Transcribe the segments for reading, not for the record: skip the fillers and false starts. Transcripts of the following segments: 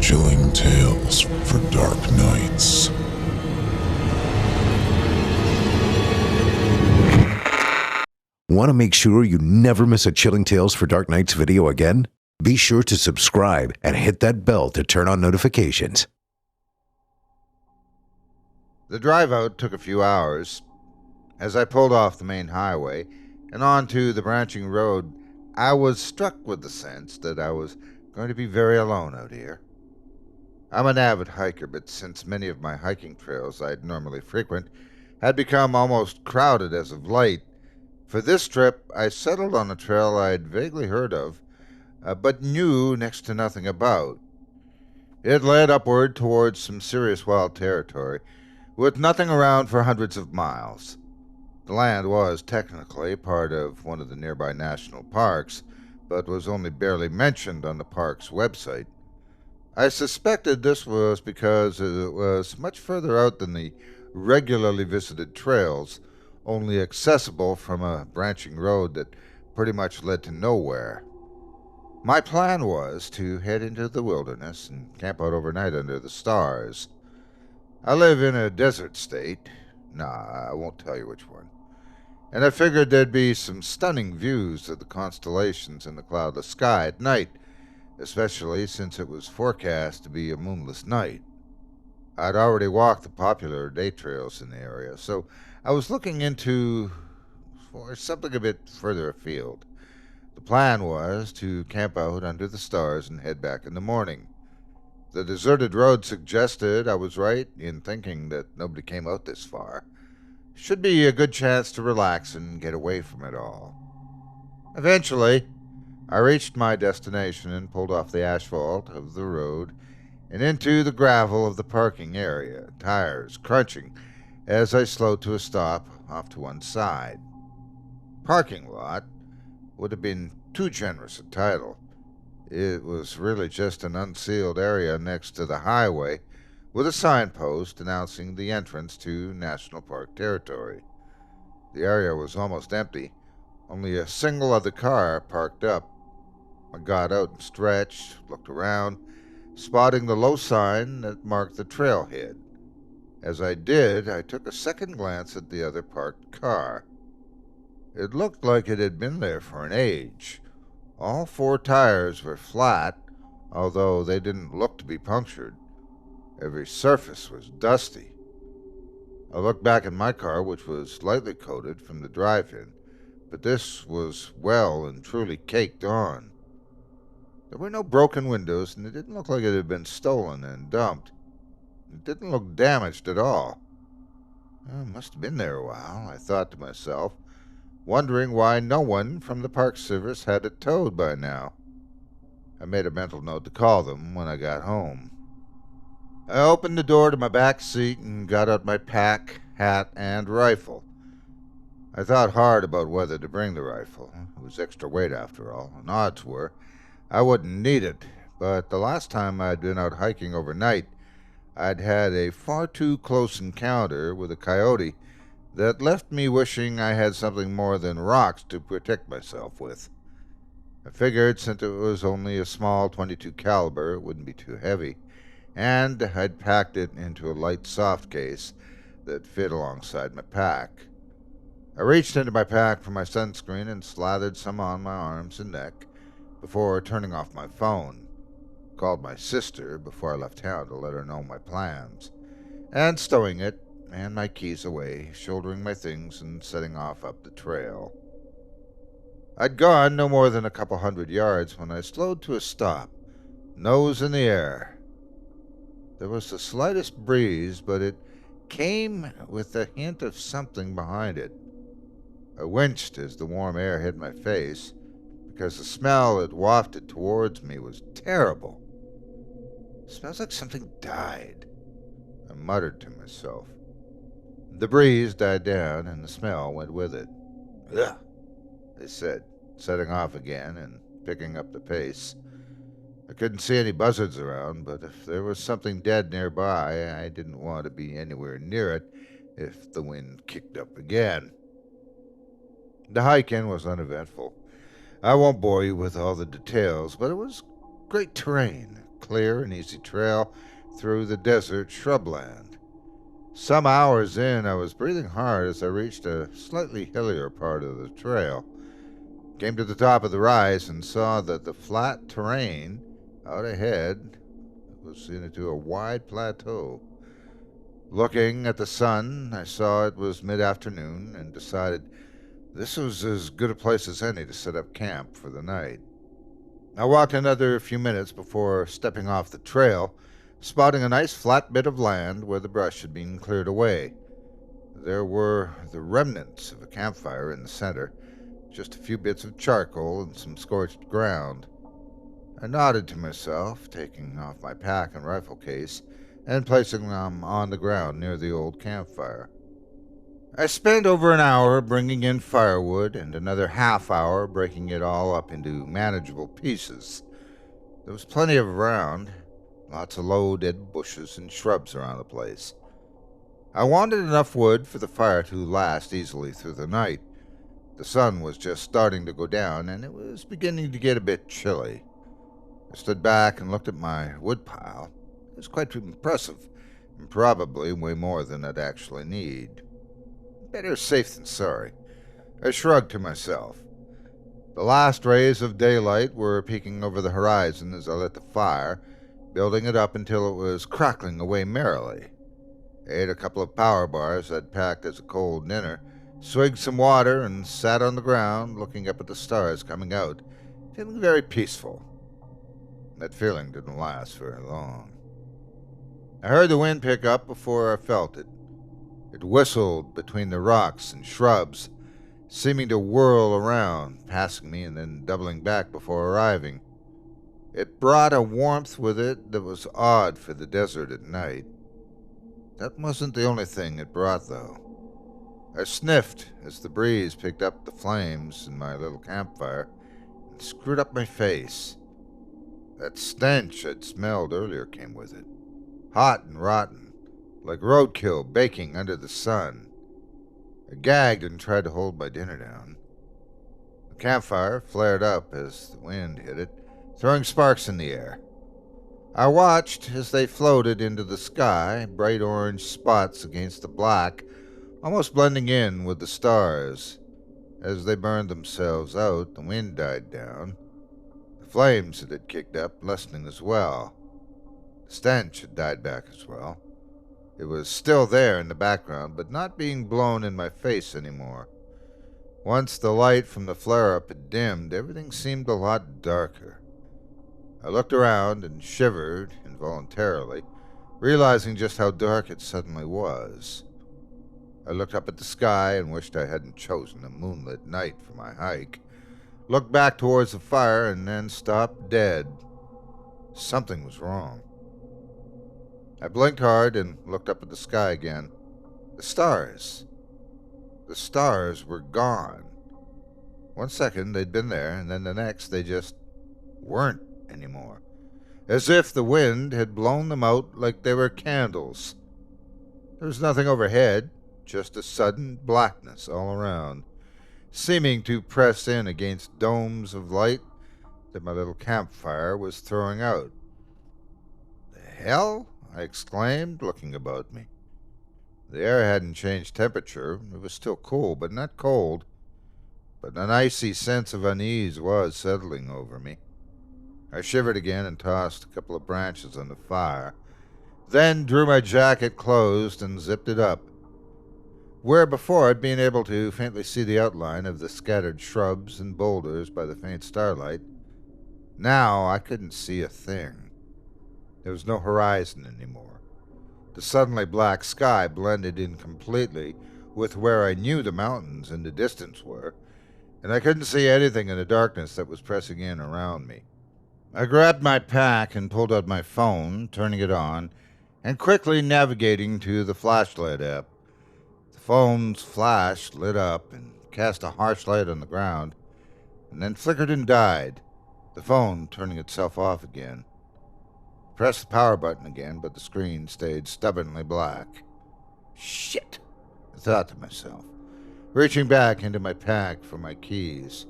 Chilling tales for dark nights. Want to make sure you never miss a Chilling Tales for Dark Nights video again? Be sure to subscribe and hit that bell to turn on notifications. The drive out took a few hours. As I pulled off the main highway and onto the branching road, I was struck with the sense that I was going to be very alone out here. I'm an avid hiker, but since many of my hiking trails I'd normally frequent had become almost crowded as of late, for this trip I settled on a trail I'd vaguely heard of, but knew next to nothing about. It led upward towards some serious wild territory, with nothing around for hundreds of miles. The land was technically part of one of the nearby national parks, but was only barely mentioned on the park's website. I suspected this was because it was much further out than the regularly visited trails, only accessible from a branching road that pretty much led to nowhere. My plan was to head into the wilderness and camp out overnight under the stars. I live in a desert state. Nah, I won't tell you which one. And I figured there'd be some stunning views of the constellations in the cloudless sky at night, especially since it was forecast to be a moonless night. I'd already walked the popular day trails in the area, so I was looking for something a bit further afield. The plan was to camp out under the stars and head back in the morning. The deserted road suggested I was right in thinking that nobody came out this far. Should be a good chance to relax and get away from it all. Eventually, I reached my destination and pulled off the asphalt of the road and into the gravel of the parking area, tires crunching as I slowed to a stop off to one side. Parking lot would have been too generous a title. It was really just an unsealed area next to the highway with a signpost announcing the entrance to National Park territory. The area was almost empty, only a single other car parked up. I got out and stretched, looked around, spotting the low sign that marked the trailhead. As I did, I took a second glance at the other parked car. It looked like it had been there for an age. All four tires were flat, although they didn't look to be punctured. Every surface was dusty. I looked back at my car, which was lightly coated from the drive-in, but this was well and truly caked on. There were no broken windows, and it didn't look like it had been stolen and dumped. It didn't look damaged at all. It must have been there a while, I thought to myself, wondering why no one from the Park Service had it towed by now. I made a mental note to call them when I got home. I opened the door to my back seat and got out my pack, hat, and rifle. I thought hard about whether to bring the rifle. It was extra weight after all, and odds were I wouldn't need it, but the last time I'd been out hiking overnight, I'd had a far too close encounter with a coyote that left me wishing I had something more than rocks to protect myself with. I figured since it was only a small .22 caliber, it wouldn't be too heavy, and I'd packed it into a light soft case that fit alongside my pack. I reached into my pack for my sunscreen and slathered some on my arms and neck before turning off my phone. Called my sister before I left town to let her know my plans, and stowing it and my keys away, shouldering my things and setting off up the trail. I'd gone no more than a couple 100 yards when I slowed to a stop, nose in the air. There was the slightest breeze, but it came with a hint of something behind it. I winced as the warm air hit my face, because the smell it wafted towards me was terrible. It smells like something died, I muttered to myself. The breeze died down, and the smell went with it. Ugh, I said, setting off again and picking up the pace. I couldn't see any buzzards around, but if there was something dead nearby, I didn't want to be anywhere near it if the wind kicked up again. The hike-in was uneventful. I won't bore you with all the details, but it was great terrain, clear and easy trail through the desert shrubland. Some hours in, I was breathing hard as I reached a slightly hillier part of the trail. Came to the top of the rise and saw that the flat terrain out ahead was into a wide plateau. Looking at the sun, I saw it was mid-afternoon and decided this was as good a place as any to set up camp for the night. I walked another few minutes before stepping off the trail, spotting a nice flat bit of land where the brush had been cleared away. There were the remnants of a campfire in the center, just a few bits of charcoal and some scorched ground. I nodded to myself, taking off my pack and rifle case and placing them on the ground near the old campfire. I spent over an hour bringing in firewood and another half hour breaking it all up into manageable pieces. There was plenty of around, lots of low dead bushes and shrubs around the place. I wanted enough wood for the fire to last easily through the night. The sun was just starting to go down, and it was beginning to get a bit chilly. I stood back and looked at my woodpile. It was quite impressive, and probably way more than I'd actually need. Better safe than sorry. I shrugged to myself. The last rays of daylight were peeking over the horizon as I lit the fire, building it up until it was crackling away merrily. I ate a couple of power bars I'd packed as a cold dinner, swigged some water, and sat on the ground looking up at the stars coming out, feeling very peaceful. That feeling didn't last very long. I heard the wind pick up before I felt it. It whistled between the rocks and shrubs, seeming to whirl around, passing me and then doubling back before arriving. It brought a warmth with it that was odd for the desert at night. That wasn't the only thing it brought, though. I sniffed as the breeze picked up the flames in my little campfire and screwed up my face. That stench I'd smelled earlier came with it, hot and rotten, like roadkill baking under the sun. I gagged and tried to hold my dinner down. The campfire flared up as the wind hit it, throwing sparks in the air. I watched as they floated into the sky, bright orange spots against the black, almost blending in with the stars. As they burned themselves out, the wind died down. The flames that had kicked up lessening as well. The stench had died back as well. It was still there in the background, but not being blown in my face anymore. Once the light from the flare-up had dimmed, everything seemed a lot darker. I looked around and shivered involuntarily, realizing just how dark it suddenly was. I looked up at the sky and wished I hadn't chosen a moonlit night for my hike. Looked back towards the fire and then stopped dead. Something was wrong. I blinked hard and looked up at the sky again. The stars. The stars were gone. 1 second they'd been there, and then the next they just weren't anymore. As if the wind had blown them out like they were candles. There was nothing overhead, just a sudden blackness all around, seeming to press in against domes of light that my little campfire was throwing out. The hell? I exclaimed, looking about me. The air hadn't changed temperature. It was still cool, but not cold. But an icy sense of unease was settling over me. I shivered again and tossed a couple of branches on the fire, then drew my jacket closed and zipped it up. Where before I'd been able to faintly see the outline of the scattered shrubs and boulders by the faint starlight, now I couldn't see a thing. There was no horizon anymore. The suddenly black sky blended in completely with where I knew the mountains in the distance were, and I couldn't see anything in the darkness that was pressing in around me. I grabbed my pack and pulled out my phone, turning it on, and quickly navigating to the flashlight app. The phone's flash lit up and cast a harsh light on the ground, and then flickered and died, the phone turning itself off again. Pressed the power button again, but the screen stayed stubbornly black. Shit, I thought to myself, reaching back into my pack for my keys.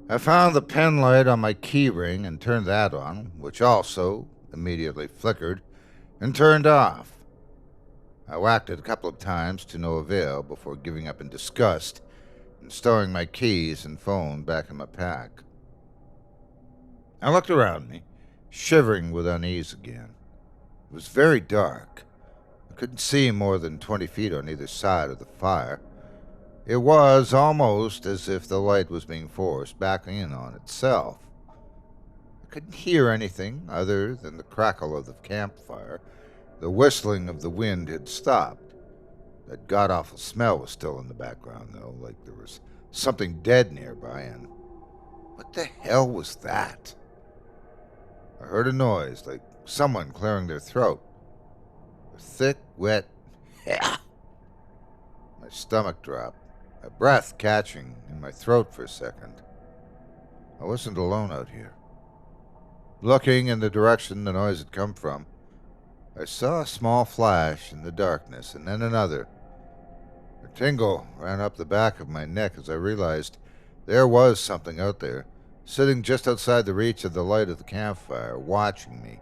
I found the pen light on my key ring and turned that on, which also, immediately flickered and turned off. I whacked it a couple of times to no avail before giving up in disgust and stowing my keys and phone back in my pack. I looked around me, shivering with unease again. It was very dark. I couldn't see more than 20 feet on either side of the fire. It was almost as if the light was being forced back in on itself. I couldn't hear anything other than the crackle of the campfire. The whistling of the wind had stopped. That god-awful smell was still in the background, though, like there was something dead nearby, and what the hell was that? I heard a noise, like someone clearing their throat. A thick, wet my stomach dropped, my breath catching in my throat for a second. I wasn't alone out here. Looking in the direction the noise had come from, I saw a small flash in the darkness, and then another. A tingle ran up the back of my neck as I realized there was something out there, sitting just outside the reach of the light of the campfire, watching me.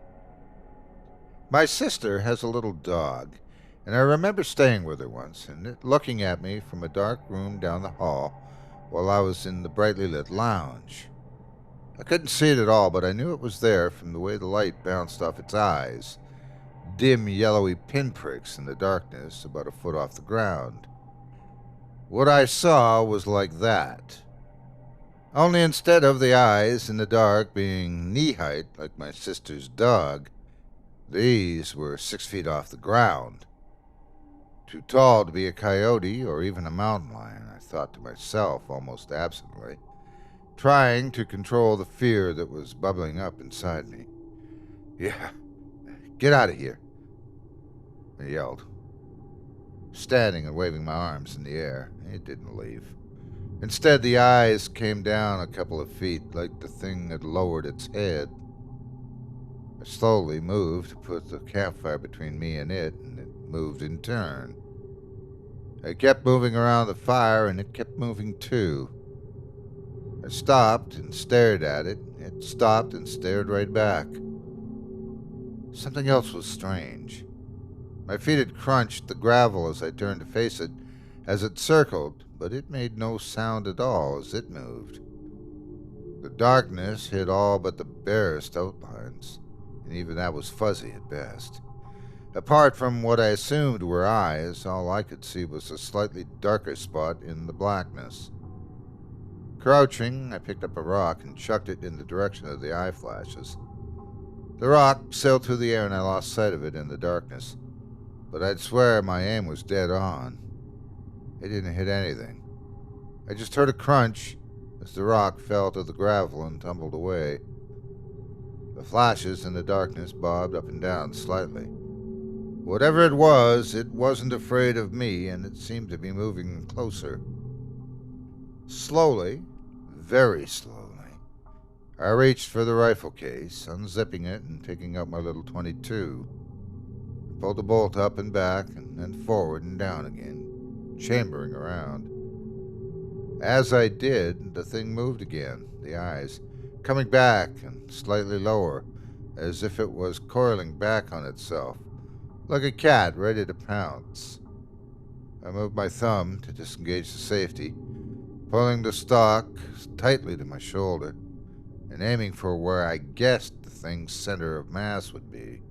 My sister has a little dog, and I remember staying with her once and it looking at me from a dark room down the hall while I was in the brightly lit lounge. I couldn't see it at all, but I knew it was there from the way the light bounced off its eyes, dim yellowy pinpricks in the darkness about a foot off the ground. What I saw was like that. Only instead of the eyes in the dark being knee-height like my sister's dog, these were 6 feet off the ground. Too tall to be a coyote or even a mountain lion, I thought to myself almost absently, trying to control the fear that was bubbling up inside me. "Yeah, get out of here," I yelled, standing and waving my arms in the air. It didn't leave. Instead, the eyes came down a couple of feet like the thing had lowered its head. I slowly moved to put the campfire between me and it moved in turn. I kept moving around the fire, and it kept moving too. I stopped and stared at it. It stopped and stared right back. Something else was strange. My feet had crunched the gravel as I turned to face it, as it circled, but it made no sound at all as it moved. The darkness hid all but the barest outlines, and even that was fuzzy at best. Apart from what I assumed were eyes, all I could see was a slightly darker spot in the blackness. Crouching, I picked up a rock and chucked it in the direction of the eye flashes. The rock sailed through the air and I lost sight of it in the darkness, but I'd swear my aim was dead on. It didn't hit anything. I just heard a crunch as the rock fell to the gravel and tumbled away. The flashes in the darkness bobbed up and down slightly. Whatever it wasn't afraid of me, and it seemed to be moving closer. Slowly, very slowly, I reached for the rifle case, unzipping it and taking out my little .22. I pulled the bolt up and back, and then forward and down again, chambering around. As I did, the thing moved again, the eyes coming back and slightly lower, as if it was coiling back on itself, like a cat ready to pounce. I moved my thumb to disengage the safety, pulling the stock tightly to my shoulder, and aiming for where I guessed the thing's center of mass would be.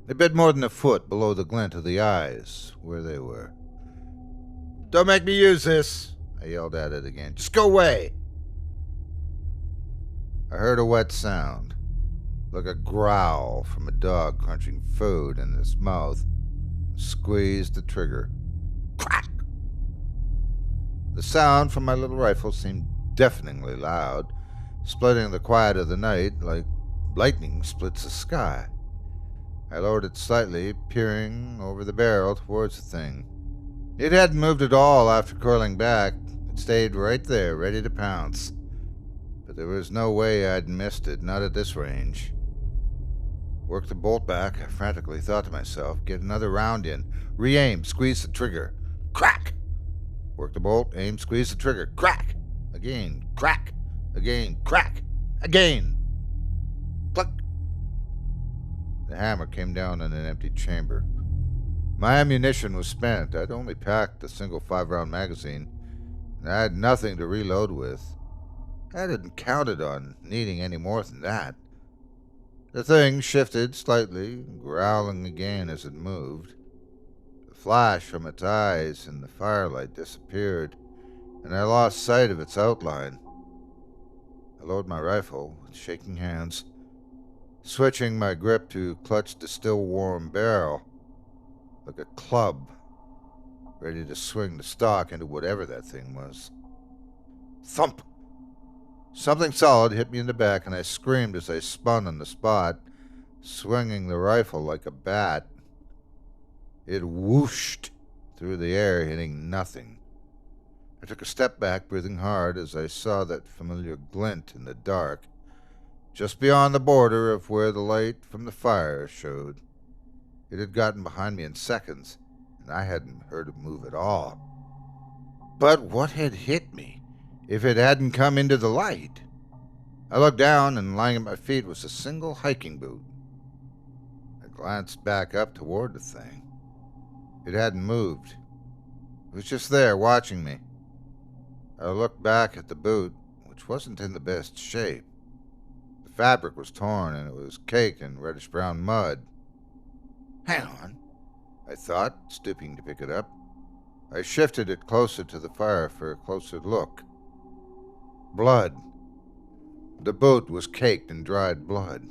A bit more than a foot below the glint of the eyes, where they were. "Don't make me use this," I yelled at it again. "Just go away." I heard a wet sound, like a growl from a dog crunching food in its mouth. Squeezed the trigger. Crack! The sound from my little rifle seemed deafeningly loud, splitting the quiet of the night like lightning splits the sky. I lowered it slightly, peering over the barrel towards the thing. It hadn't moved at all after curling back. It stayed right there, ready to pounce. But there was no way I'd missed it, not at this range. Work the bolt back, I frantically thought to myself. Get another round in. Re-aim, squeeze the trigger. Crack! Work the bolt, aim, squeeze the trigger. Crack! Again, crack! Again, crack! Again! Pluck! The hammer came down in an empty chamber. My ammunition was spent. I'd only packed a single 5-round magazine, and I had nothing to reload with. I hadn't counted on needing any more than that. The thing shifted slightly, growling again as it moved. The flash from its eyes in the firelight disappeared, and I lost sight of its outline. I lowered my rifle with shaking hands, switching my grip to clutch the still warm barrel, like a club, ready to swing the stock into whatever that thing was. Thump! Something solid hit me in the back, and I screamed as I spun on the spot, swinging the rifle like a bat. It whooshed through the air, hitting nothing. I took a step back, breathing hard, as I saw that familiar glint in the dark, just beyond the border of where the light from the fire showed. It had gotten behind me in seconds, and I hadn't heard it move at all. But what had hit me if it hadn't come into the light? I looked down, and lying at my feet was a single hiking boot. I glanced back up toward the thing. It hadn't moved. It was just there, watching me. I looked back at the boot, which wasn't in the best shape. The fabric was torn, and it was caked in reddish-brown mud. Hang on, I thought, stooping to pick it up. I shifted it closer to the fire for a closer look. Blood. The boot was caked in dried blood.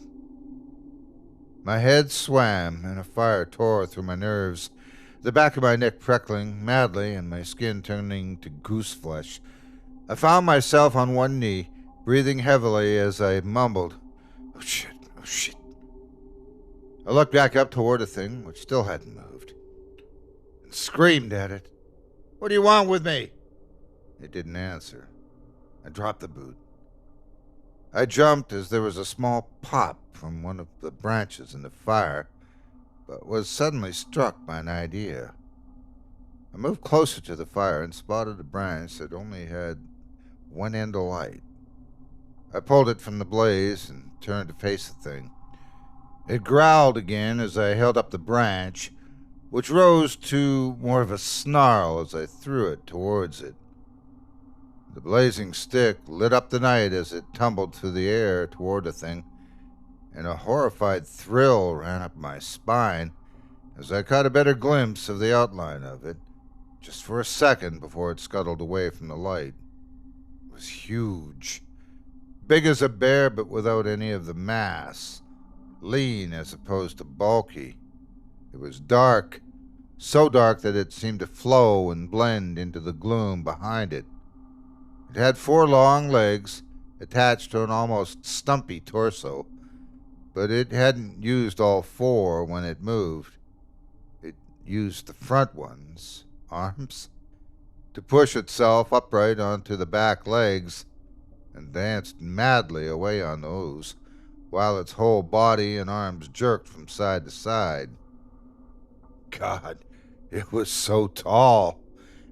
My head swam, and a fire tore through my nerves, the back of my neck prickling madly and my skin turning to goose flesh. I found myself on one knee, breathing heavily as I mumbled, "Oh shit, oh shit." I looked back up toward the thing, which still hadn't moved, and screamed at it. "What do you want with me?" It didn't answer. I dropped the boot. I jumped as there was a small pop from one of the branches in the fire, but was suddenly struck by an idea. I moved closer to the fire and spotted a branch that only had one end of light. I pulled it from the blaze and turned to face the thing. It growled again as I held up the branch, which rose to more of a snarl as I threw it towards it. The blazing stick lit up the night as it tumbled through the air toward the thing, and a horrified thrill ran up my spine as I caught a better glimpse of the outline of it, just for a second before it scuttled away from the light. It was huge, big as a bear but without any of the mass, lean as opposed to bulky. It was dark, so dark that it seemed to flow and blend into the gloom behind it. It had 4 long legs attached to an almost stumpy torso, but it hadn't used all 4 when it moved. It used the front ones, arms, to push itself upright onto the back legs and danced madly away on those, while its whole body and arms jerked from side to side. God, it was so tall,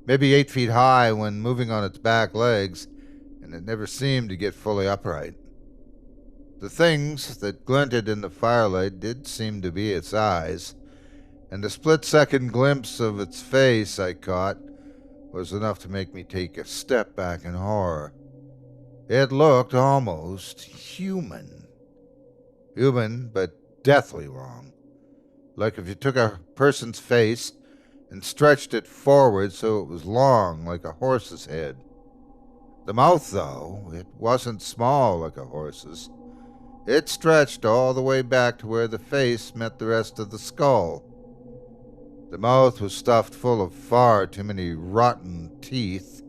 maybe 8 feet high when moving on its back legs, and it never seemed to get fully upright. The things that glinted in the firelight did seem to be its eyes, and the split-second glimpse of its face I caught was enough to make me take a step back in horror. It looked almost human. Human, but deathly wrong. Like if you took a person's face and stretched it forward so it was long, like a horse's head. The mouth, though, it wasn't small like a horse's. It stretched all the way back to where the face met the rest of the skull. The mouth was stuffed full of far too many rotten teeth,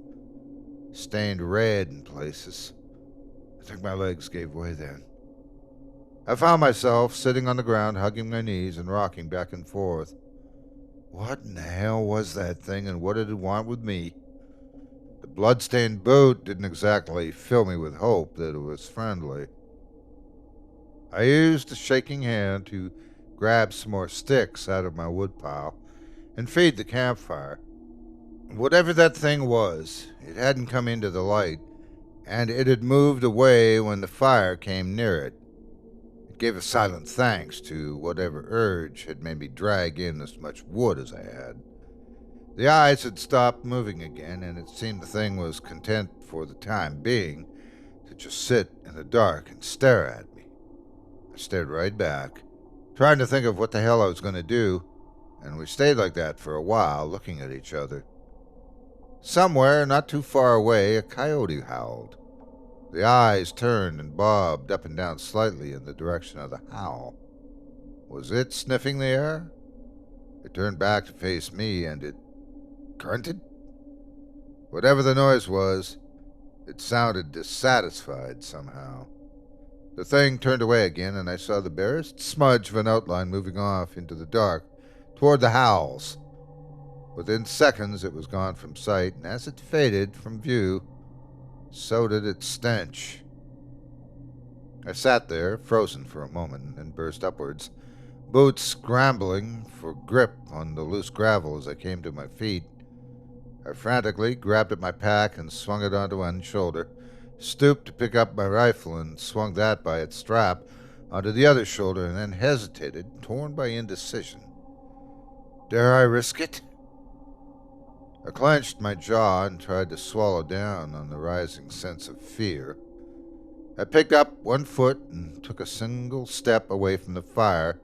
stained red in places. I think my legs gave way then. I found myself sitting on the ground, hugging my knees and rocking back and forth. What in the hell was that thing, and what did it want with me? The blood-stained boot didn't exactly fill me with hope that it was friendly. I used a shaking hand to grab some more sticks out of my woodpile and feed the campfire. Whatever that thing was, it hadn't come into the light, and it had moved away when the fire came near it. It gave a silent thanks to whatever urge had made me drag in as much wood as I had. The eyes had stopped moving again, and it seemed the thing was content for the time being to just sit in the dark and stare at me. I stared right back, trying to think of what the hell I was going to do, and we stayed like that for a while, looking at each other. Somewhere, not too far away, a coyote howled. The eyes turned and bobbed up and down slightly in the direction of the howl. Was it sniffing the air? It turned back to face me, and it grunted? Whatever the noise was, it sounded dissatisfied somehow. The thing turned away again, and I saw the barest smudge of an outline moving off into the dark toward the howls. Within seconds, it was gone from sight, and as it faded from view, so did its stench. I sat there, frozen for a moment, and burst upwards, boots scrambling for grip on the loose gravel as I came to my feet. I frantically grabbed at my pack and swung it onto one shoulder, stooped to pick up my rifle and swung that by its strap onto the other shoulder, and then hesitated, torn by indecision. Dare I risk it? I clenched my jaw and tried to swallow down on the rising sense of fear. I picked up one foot and took a single step away from the fire,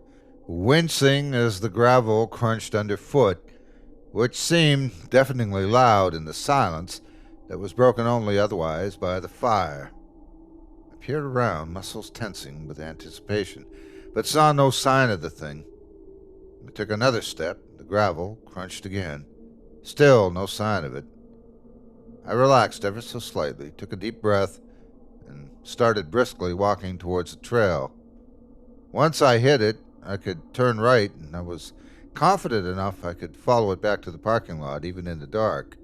wincing as the gravel crunched underfoot, which seemed deafeningly loud in the silence that was broken only otherwise by the fire. I peered around, muscles tensing with anticipation, but saw no sign of the thing. I took another step. The gravel crunched again. Still no sign of it. I relaxed ever so slightly, took a deep breath, and started briskly walking towards the trail. Once I hit it, I could turn right, and I was confident enough I could follow it back to the parking lot, even in the dark.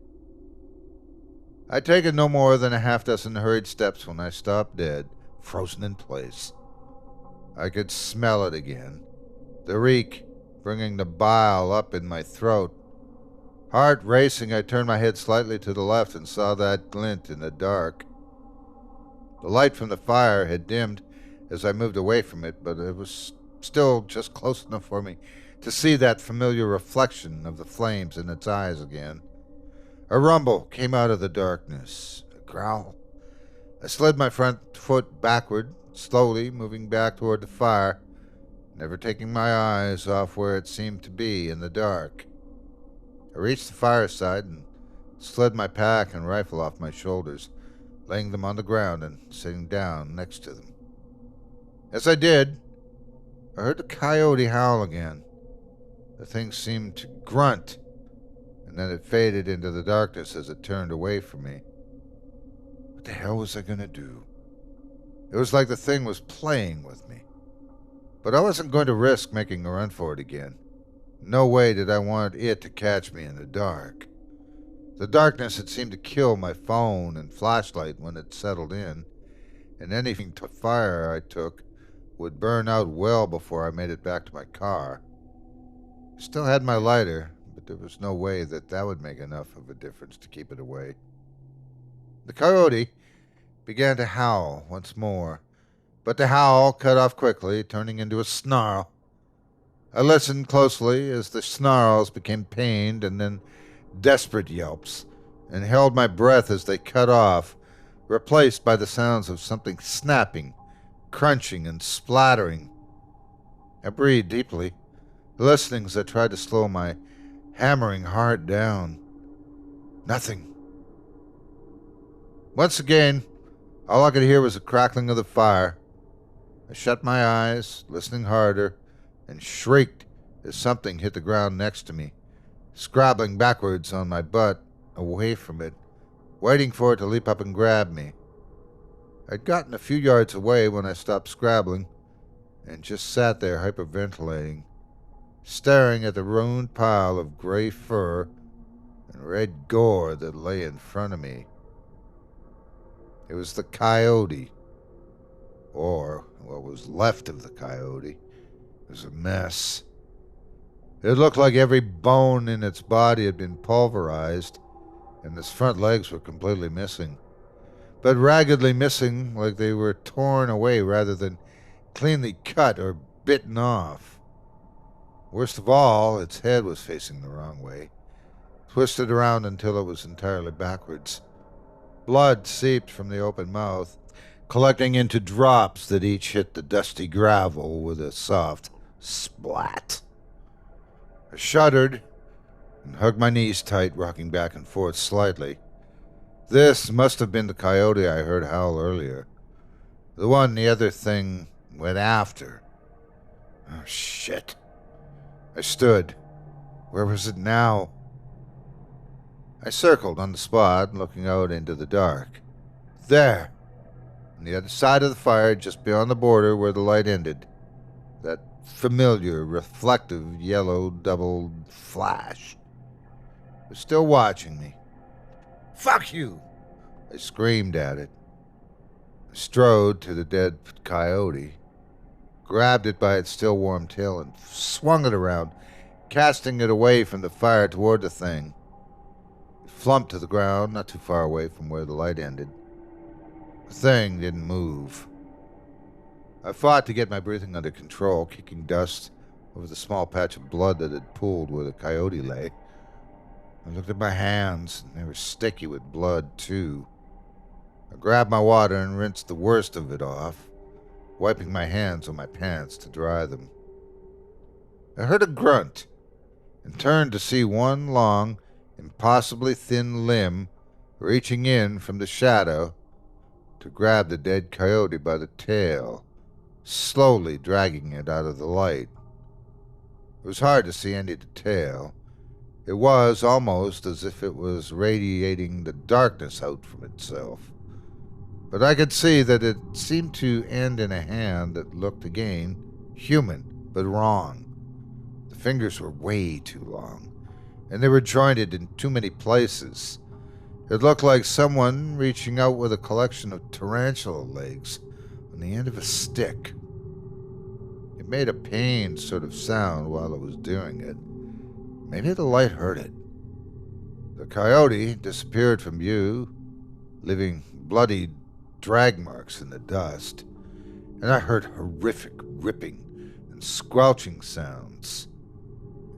I'd taken no more than a half-dozen hurried steps when I stopped dead, frozen in place. I could smell it again. The reek, bringing the bile up in my throat. Heart racing, I turned my head slightly to the left and saw that glint in the dark. The light from the fire had dimmed as I moved away from it, but it was still just close enough for me to see that familiar reflection of the flames in its eyes again. A rumble came out of the darkness. A growl. I slid my front foot backward, slowly moving back toward the fire, never taking my eyes off where it seemed to be in the dark. I reached the fireside and slid my pack and rifle off my shoulders, laying them on the ground and sitting down next to them. As I did, I heard the coyote howl again. The thing seemed to grunt, and then it faded into the darkness as it turned away from me. What the hell was I going to do? It was like the thing was playing with me. But I wasn't going to risk making a run for it again. No way did I want it to catch me in the dark. The darkness had seemed to kill my phone and flashlight when it settled in, and anything to fire I took would burn out well before I made it back to my car. I still had my lighter, but there was no way that would make enough of a difference to keep it away. The coyote began to howl once more, but the howl cut off quickly, turning into a snarl. I listened closely as the snarls became pained and then desperate yelps, and held my breath as they cut off, replaced by the sounds of something snapping, crunching, and splattering. I breathed deeply, listening as I tried to slow my hammering heart down. Nothing. Once again, all I could hear was the crackling of the fire. I shut my eyes, listening harder, and shrieked as something hit the ground next to me, scrabbling backwards on my butt, away from it, waiting for it to leap up and grab me. I'd gotten a few yards away when I stopped scrabbling, and just sat there hyperventilating, staring at the ruined pile of gray fur and red gore that lay in front of me. It was the coyote, or what was left of the coyote. It was a mess. It looked like every bone in its body had been pulverized, and its front legs were completely missing, but raggedly missing, like they were torn away rather than cleanly cut or bitten off. Worst of all, its head was facing the wrong way, twisted around until it was entirely backwards. Blood seeped from the open mouth, collecting into drops that each hit the dusty gravel with a soft splat. I shuddered and hugged my knees tight, rocking back and forth slightly. This must have been the coyote I heard howl earlier. The one the other thing went after. Oh, shit. I stood. Where was it now? I circled on the spot, looking out into the dark. There! On the other side of the fire, just beyond the border where the light ended. That familiar, reflective, yellow, double flash. It was still watching me. Fuck you! I screamed at it. I strode to the dead coyote, grabbed it by its still warm tail, and swung it around, casting it away from the fire toward the thing. It flumped to the ground, not too far away from where the light ended. The thing didn't move. I fought to get my breathing under control, kicking dust over the small patch of blood that had pooled where the coyote lay. I looked at my hands, and they were sticky with blood, too. I grabbed my water and rinsed the worst of it off, wiping my hands on my pants to dry them. I heard a grunt, and turned to see one long, impossibly thin limb reaching in from the shadow to grab the dead coyote by the tail, slowly dragging it out of the light. It was hard to see any detail. It was almost as if it was radiating the darkness out from itself. But I could see that it seemed to end in a hand that looked again human, but wrong. The fingers were way too long, and they were jointed in too many places. It looked like someone reaching out with a collection of tarantula legs on the end of a stick. It made a pained sort of sound while it was doing it. Maybe the light hurt it. The coyote disappeared from view, leaving bloody drag marks in the dust, and I heard horrific ripping and squelching sounds.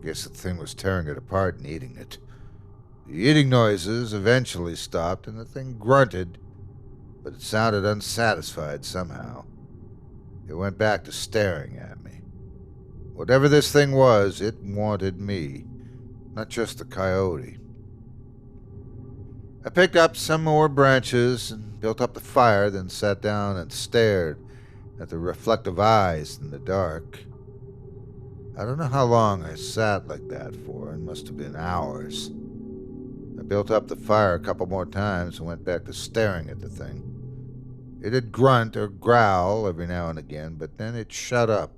I guess the thing was tearing it apart and eating it. The eating noises eventually stopped, and the thing grunted, but it sounded unsatisfied somehow. It went back to staring at me. Whatever this thing was, it wanted me, not just the coyote. I picked up some more branches and built up the fire, then sat down and stared at the reflective eyes in the dark. I don't know how long I sat like that for. It must have been hours. I built up the fire a couple more times and went back to staring at the thing. It'd grunt or growl every now and again, but then it shut up.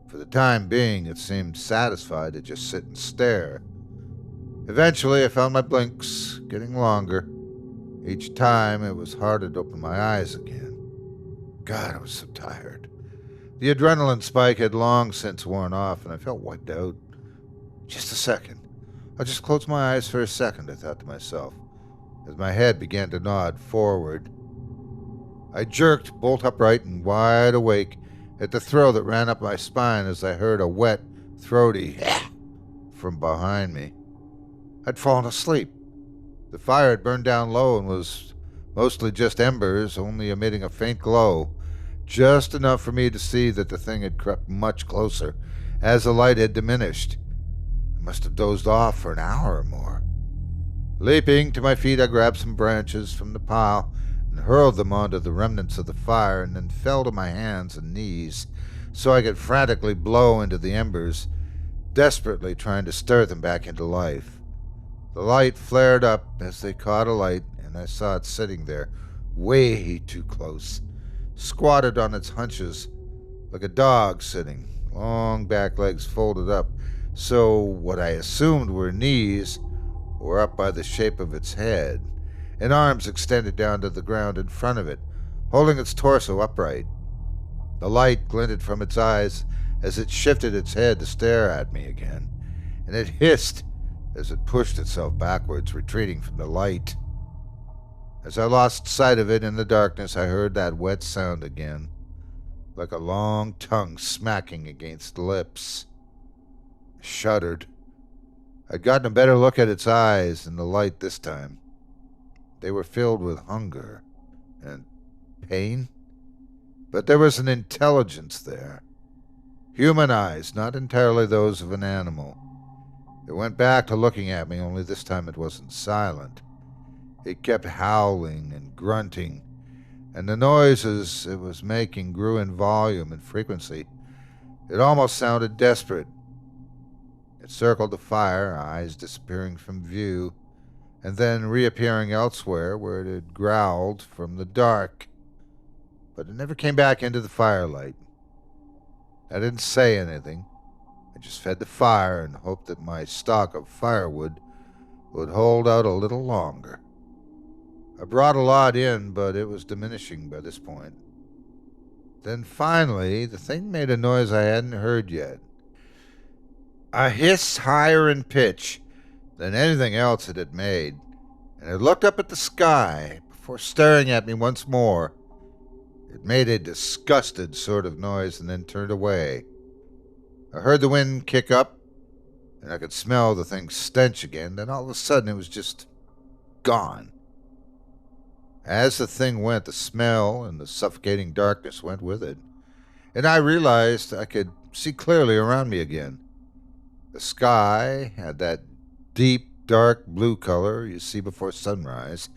For the time being, it seemed satisfied to just sit and stare. Eventually, I found my blinks getting longer. Each time, it was harder to open my eyes again. God, I was so tired. The adrenaline spike had long since worn off, and I felt wiped out. Just a second. I'll just close my eyes for a second, I thought to myself, as my head began to nod forward. I jerked bolt upright and wide awake at the thrill that ran up my spine as I heard a wet, throaty from behind me. I'd fallen asleep. The fire had burned down low and was mostly just embers, only emitting a faint glow, just enough for me to see that the thing had crept much closer as the light had diminished. I must have dozed off for an hour or more. Leaping to my feet, I grabbed some branches from the pile and hurled them onto the remnants of the fire, and then fell to my hands and knees so I could frantically blow into the embers, desperately trying to stir them back into life. The light flared up as they caught alight, and I saw it sitting there, way too close, squatted on its haunches like a dog sitting, long back legs folded up, so what I assumed were knees were up by the shape of its head, and arms extended down to the ground in front of it, holding its torso upright. The light glinted from its eyes as it shifted its head to stare at me again, and it hissed as it pushed itself backwards, retreating from the light. As I lost sight of it in the darkness, I heard that wet sound again. like a long tongue smacking against lips. I shuddered. I'd gotten a better look at its eyes in the light this time. They were filled with hunger and pain, but there was an intelligence there. Human eyes, not entirely those of an animal. It went back to looking at me, only this time it wasn't silent. It kept howling and grunting, and the noises it was making grew in volume and frequency. It almost sounded desperate. It circled the fire, eyes disappearing from view, and then reappearing elsewhere where it had growled from the dark. But it never came back into the firelight. I didn't say anything. I just fed the fire and hoped that my stock of firewood would hold out a little longer. I brought a lot in, but it was diminishing by this point. Then finally, the thing made a noise I hadn't heard yet. A hiss higher in pitch than anything else it had made, and it looked up at the sky before staring at me once more. It made a disgusted sort of noise and then turned away. I heard the wind kick up, and I could smell the thing's stench again. Then all of a sudden it was just gone. As the thing went, the smell and the suffocating darkness went with it, and I realized I could see clearly around me again. The sky had that deep, dark blue color you see before sunrise,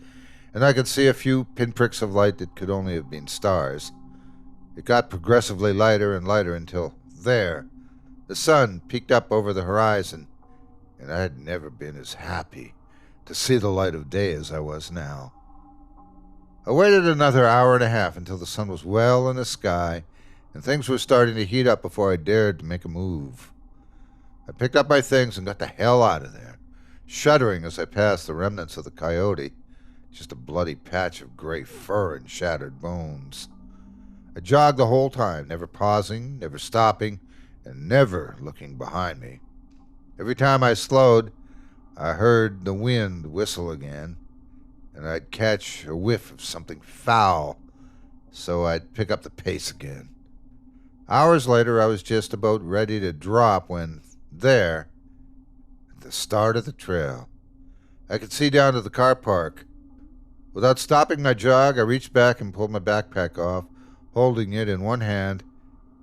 and I could see a few pinpricks of light that could only have been stars. It got progressively lighter and lighter until there, the sun peeked up over the horizon, and I had never been as happy to see the light of day as I was now. I waited another hour and a half until the sun was well in the sky and things were starting to heat up before I dared to make a move. I picked up my things and got the hell out of there, shuddering as I passed the remnants of the coyote, just a bloody patch of gray fur and shattered bones. I jogged the whole time, never pausing, never stopping, and never looking behind me. Every time I slowed, I heard the wind whistle again, and I'd catch a whiff of something foul, so I'd pick up the pace again. Hours later, I was just about ready to drop when, there, at the start of the trail, I could see down to the car park. Without stopping my jog, I reached back and pulled my backpack off, holding it in one hand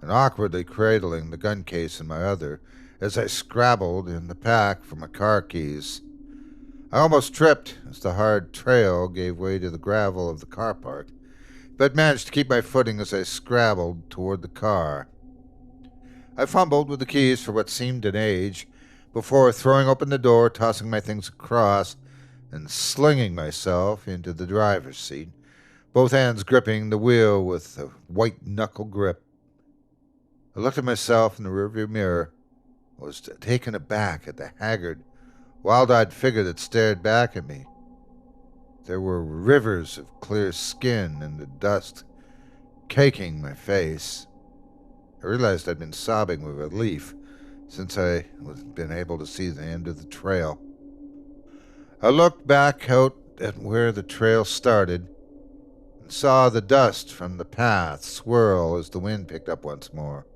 and awkwardly cradling the gun case in my other as I scrabbled in the pack for my car keys. I almost tripped as the hard trail gave way to the gravel of the car park, but managed to keep my footing as I scrabbled toward the car. I fumbled with the keys for what seemed an age before throwing open the door, tossing my things across, and slinging myself into the driver's seat, both hands gripping the wheel with a white-knuckle grip. I looked at myself in the rearview mirror, was taken aback at the haggard, wild-eyed figure that stared back at me. There were rivers of clear skin and the dust caking my face. I realized I'd been sobbing with relief since I had been able to see the end of the trail. I looked back out at where the trail started and saw the dust from the path swirl as the wind picked up once more.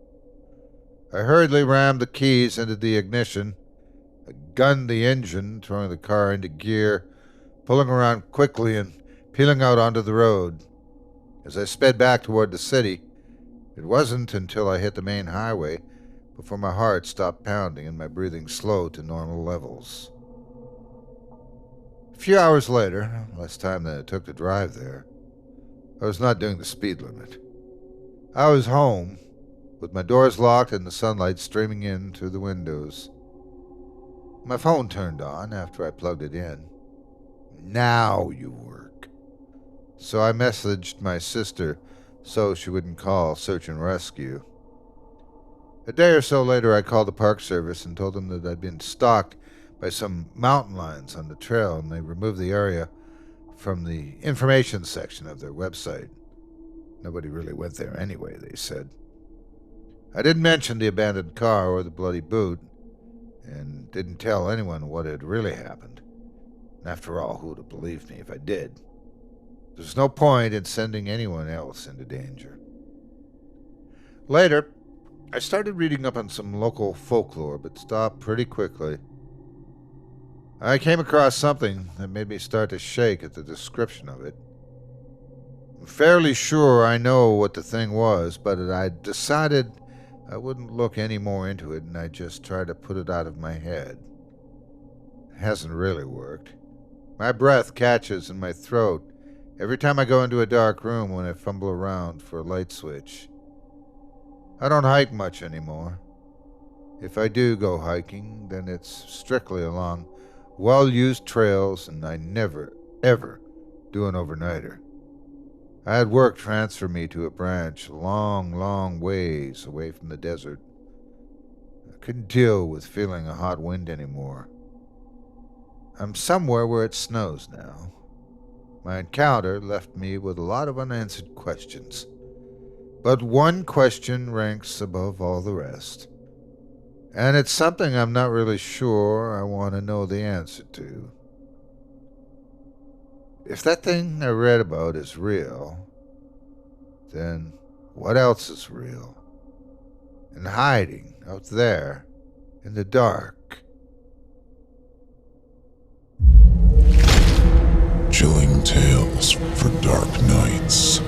I hurriedly rammed the keys into the ignition. I gunned the engine, throwing the car into gear, pulling around quickly and peeling out onto the road. As I sped back toward the city, it wasn't until I hit the main highway before my heart stopped pounding and my breathing slowed to normal levels. A few hours later, less time than it took to drive there, I was not doing the speed limit. I was home, with my doors locked and the sunlight streaming in through the windows. My phone turned on after I plugged it in. Now you work. So I messaged my sister so she wouldn't call search and rescue. A day or so later, I called the Park Service and told them that I'd been stalked by some mountain lions on the trail, and they removed the area from the information section of their website. Nobody really went there anyway, they said. I didn't mention the abandoned car or the bloody boot, and didn't tell anyone what had really happened. And after all, who would have believed me if I did? There's no point in sending anyone else into danger. Later, I started reading up on some local folklore, but stopped pretty quickly. I came across something that made me start to shake at the description of it. I'm fairly sure I know what the thing was, but I decided I wouldn't look any more into it, and I just tried to put it out of my head. It hasn't really worked. My breath catches in my throat every time I go into a dark room when I fumble around for a light switch. I don't hike much anymore. If I do go hiking, then it's strictly along well-used trails, and I never, ever do an overnighter. I had work transfer me to a branch long, long ways away from the desert. I couldn't deal with feeling a hot wind anymore. I'm somewhere where it snows now. My encounter left me with a lot of unanswered questions. But one question ranks above all the rest. And it's something I'm not really sure I want to know the answer to. If that thing I read about is real, then what else is real? And hiding out there in the dark. Chilling tales for dark nights.